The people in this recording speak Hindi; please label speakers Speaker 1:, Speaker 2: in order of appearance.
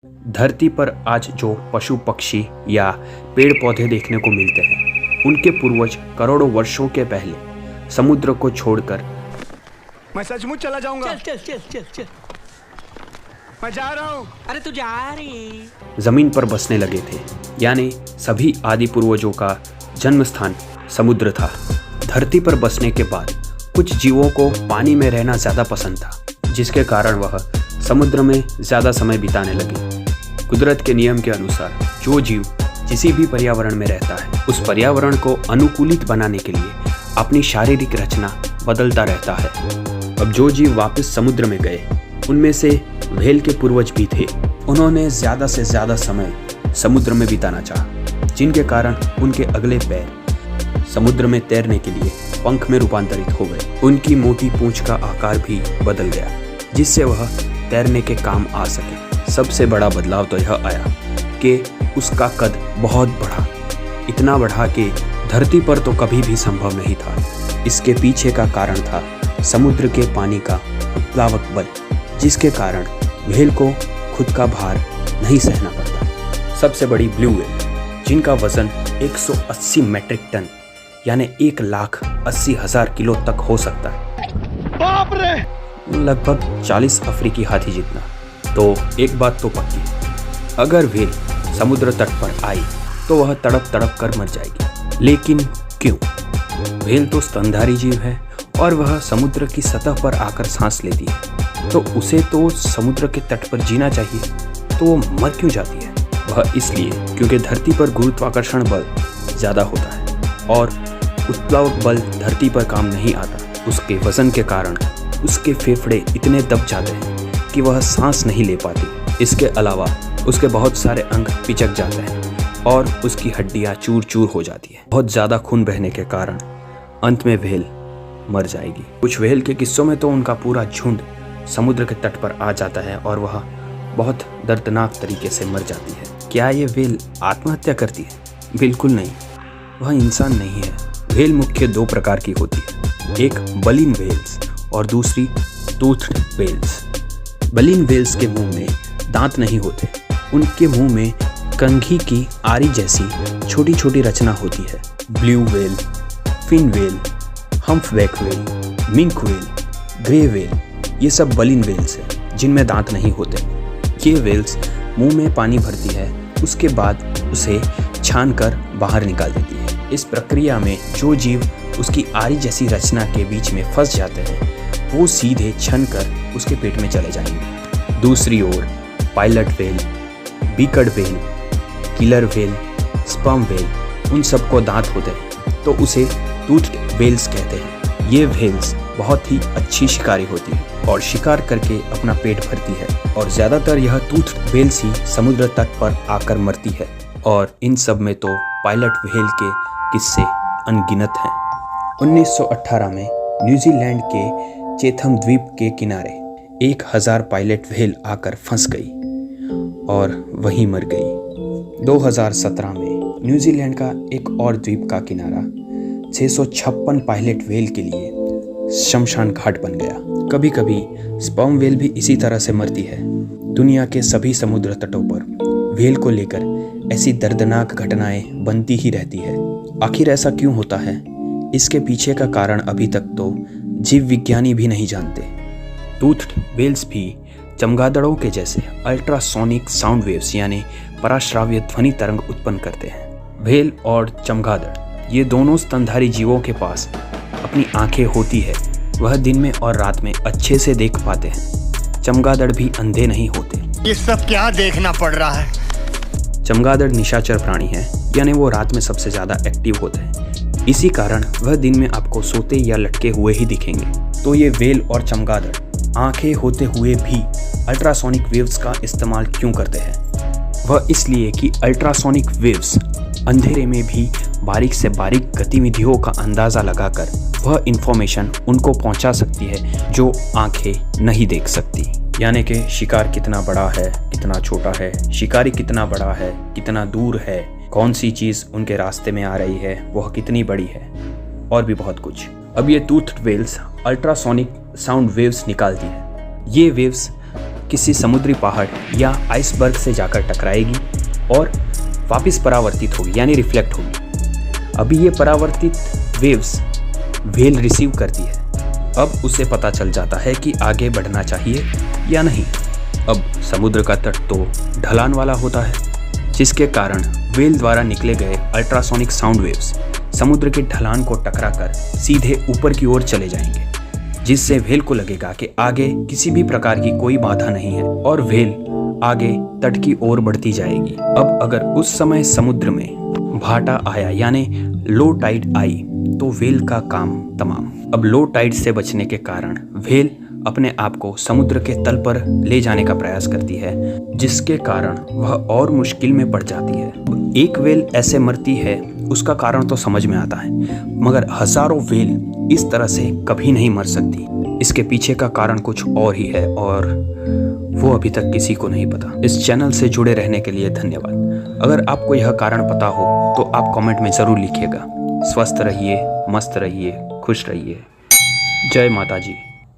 Speaker 1: धरती पर आज जो पशु पक्षी या पेड़ पौधे देखने को मिलते हैं, उनके पूर्वज करोड़ों वर्षों के पहले समुद्र को छोड़कर
Speaker 2: मैं सचमुच चला जाऊंगा।
Speaker 3: चल चल चल चल चल
Speaker 2: मैं जा रहा हूँ।
Speaker 3: अरे तू जा रही।
Speaker 1: जमीन पर बसने लगे थे। यानी सभी आदि पूर्वजों का जन्म स्थान समुद्र था। धरती पर बसने के बाद कुछ जीवों को पानी में रहना ज्यादा पसंद था, जिसके कारण वह समुद्र में ज्यादा समय बिताने लगे। कुदरत के नियम के अनुसार जो जीव किसी भी पर्यावरण में रहता है, उस पर्यावरण को अनुकूलित बनाने के लिए अपनी शारीरिक रचना बदलता रहता है। अब जो जीव वापस समुद्र में गए, उनमें से व्हेल के पूर्वज भी थे। उन्होंने ज्यादा से ज्यादा समय समुद्र में बिताना चाहा, जिनके कारण उनके अगले पैर समुद्र में तैरने के लिए पंख में रूपांतरित हो गए। उनकी मोटी पूंछ का आकार भी बदल गया, जिससे वह तैरने के काम आ सके। सबसे बड़ा बदलाव तो यह आया कि उसका कद बहुत बढ़ा, इतना बढ़ा कि धरती पर तो कभी भी संभव नहीं था। इसके पीछे का कारण था समुद्र के पानी का उत्प्लावक बल, जिसके कारण व्हेल को खुद का भार नहीं सहना पड़ता। सबसे बड़ी ब्लू व्हेल, जिनका वजन 180 मैट्रिक टन यानी 1,80,000 किलो तक हो सकता है,
Speaker 2: बाप रे!
Speaker 1: लगभग 40 अफ्रीकी हाथी जितना। तो एक बात तो पक्की, अगर व्हेल समुद्र तट पर आई तो वह तड़प तड़प कर मर जाएगी। लेकिन क्यों? व्हेल तो स्तनधारी जीव है और वह समुद्र की सतह पर आकर सांस लेती है, तो उसे तो समुद्र के तट पर जीना चाहिए, तो वो मर क्यों जाती है? वह इसलिए क्योंकि धरती पर गुरुत्वाकर्षण बल ज़्यादा होता है और उत्प्लावक बल धरती पर काम नहीं आता। उसके वजन के कारण उसके फेफड़े इतने दब जाते हैं कि वह सांस नहीं ले पाती। इसके अलावा उसके बहुत सारे अंग पिचक जाते हैं और उसकी हड्डियां चूर चूर हो जाती है। बहुत ज़्यादा खून बहने के कारण अंत में व्हेल मर जाएगी। कुछ व्हेल के किस्सों में तो उनका पूरा झुंड समुद्र के तट पर आ जाता है और वह बहुत दर्दनाक तरीके से मर जाती है। क्या ये व्हेल आत्महत्या करती है? बिल्कुल नहीं, वह इंसान नहीं है। व्हेल मुख्य दो प्रकार की होती है, एक बलिन व्हेल्स और दूसरी टूथड व्हेल्स। बलिन व्हेल्स के मुंह में दांत नहीं होते, उनके मुंह में कंघी की आरी जैसी छोटी छोटी रचना होती है। Blue whale, fin whale, humpback whale, minke whale, grey whale, ये सब बलिन व्हेल्स हैं जिनमें दांत नहीं होते। ये व्हेल्स मुंह में पानी भरती है, उसके बाद उसे छान कर बाहर निकाल देती है। इस प्रक्रिया में जो जीव उसकी आरी जैसी रचना के बीच में फंस जाते हैं, वो सीधे छन कर उसके पेट में चले जाएंगे। दूसरी ओर pilot whale, beaked whale, killer whale, sperm whale, उन सबको दांत होते हैं, तो उसे टूथड व्हेल्स कहते हैं। ये व्हेल्स बहुत ही अच्छी शिकारी होती है और शिकार करके अपना पेट भरती है, और ज़्यादातर यह टूथड व्हेल्स ही समुद्र तट पर आकर मरती है। और इन सब में तो पायलट व्हेल के किस्से अनगिनत हैं। 1918 में न्यूजीलैंड के चेथम द्वीप के किनारे 1000 पायलट व्हेल आकर फंस गई और वहीं मर गई। 2017 में न्यूजीलैंड का एक और द्वीप का किनारा 656 पायलट व्हेल के लिए शमशान घाट बन गया। कभी कभी स्पर्म व्हेल भी इसी तरह से मरती है। दुनिया के सभी समुद्र तटों पर व्हेल को लेकर ऐसी दर्दनाक घटनाएं बनती ही रहती है। आखिर ऐसा क्यों होता है? इसके पीछे का कारण अभी तक तो जीव विज्ञानी भी नहीं जानते। टूथड व्हेल्स भी चमगादड़ों के जैसे अल्ट्रासोनिक साउंड वेव्स यानी पराश्राव्य ध्वनि तरंग उत्पन्न करते हैं। व्हेल और चमगादड़ ये दोनों स्तनधारी जीवों के पास अपनी आंखें होती है, वह दिन में और रात में अच्छे से देख पाते हैं। चमगादड़ भी अंधे नहीं होते।
Speaker 2: ये सब क्या देखना पड़ रहा है?
Speaker 1: चमगादड़ निशाचर प्राणी है, यानी वो रात में सबसे ज्यादा एक्टिव होते हैं। इसी कारण वह दिन में आपको सोते या लटके हुए ही दिखेंगे। तो ये व्हेल और चमगादड़ आंखें होते हुए भी अल्ट्रासोनिक वेव्स का इस्तेमाल क्यों करते हैं? वह इसलिए कि अल्ट्रासोनिक वेव्स अंधेरे में भी बारीक से बारीक गतिविधियों का अंदाज़ा लगाकर वह इंफॉर्मेशन उनको पहुंचा सकती है जो आंखें नहीं देख सकती। यानी कि शिकार कितना बड़ा है, कितना छोटा है, शिकारी कितना बड़ा है, कितना दूर है, कौन सी चीज़ उनके रास्ते में आ रही है, वह कितनी बड़ी है, और भी बहुत कुछ। अब ये टूथड व्हेल्स अल्ट्रासोनिक साउंड वेव्स निकालती है। ये वेव्स किसी समुद्री पहाड़ या आइसबर्ग से जाकर टकराएगी और वापस परावर्तित होगी यानी रिफ्लेक्ट होगी। अभी ये परावर्तित वेव्स व्हेल रिसीव करती है। अब उसे पता चल जाता है कि आगे बढ़ना चाहिए या नहीं। अब समुद्र का तट तो ढलान वाला होता है, जिसके कारण व्हेल द्वारा निकले गए अल्ट्रासोनिक साउंड वेव्स समुद्र के ढलान को टकराकर सीधे ऊपर की ओर चले जाएंगे, जिससे व्हेल को लगेगा कि आगे किसी भी प्रकार की कोई बाधा नहीं है और व्हेल आगे तट की ओर बढ़ती जाएगी। अब अगर उस समय समुद्र में भाटा आया यानी लो टाइड आई तो व्हेल का काम तमाम। अब लो टाइड से बचने के कारण व्हेल अपने आप को समुद्र के तल पर ले जाने का प्रयास करती है, जिसके कारण वह और मुश्किल में पड़ जाती है। एक व्हेल ऐसे मरती है उसका कारण तो समझ में आता है, मगर हजारों व्हेल इस तरह से कभी नहीं मर सकती। इसके पीछे का कारण कुछ और ही है और वो अभी तक किसी को नहीं पता। इस चैनल से जुड़े रहने के लिए धन्यवाद। अगर आपको यह कारण पता हो तो आप कमेंट में ज़रूर लिखिएगा। स्वस्थ रहिए, मस्त रहिए, खुश रहिए। जय माता जी।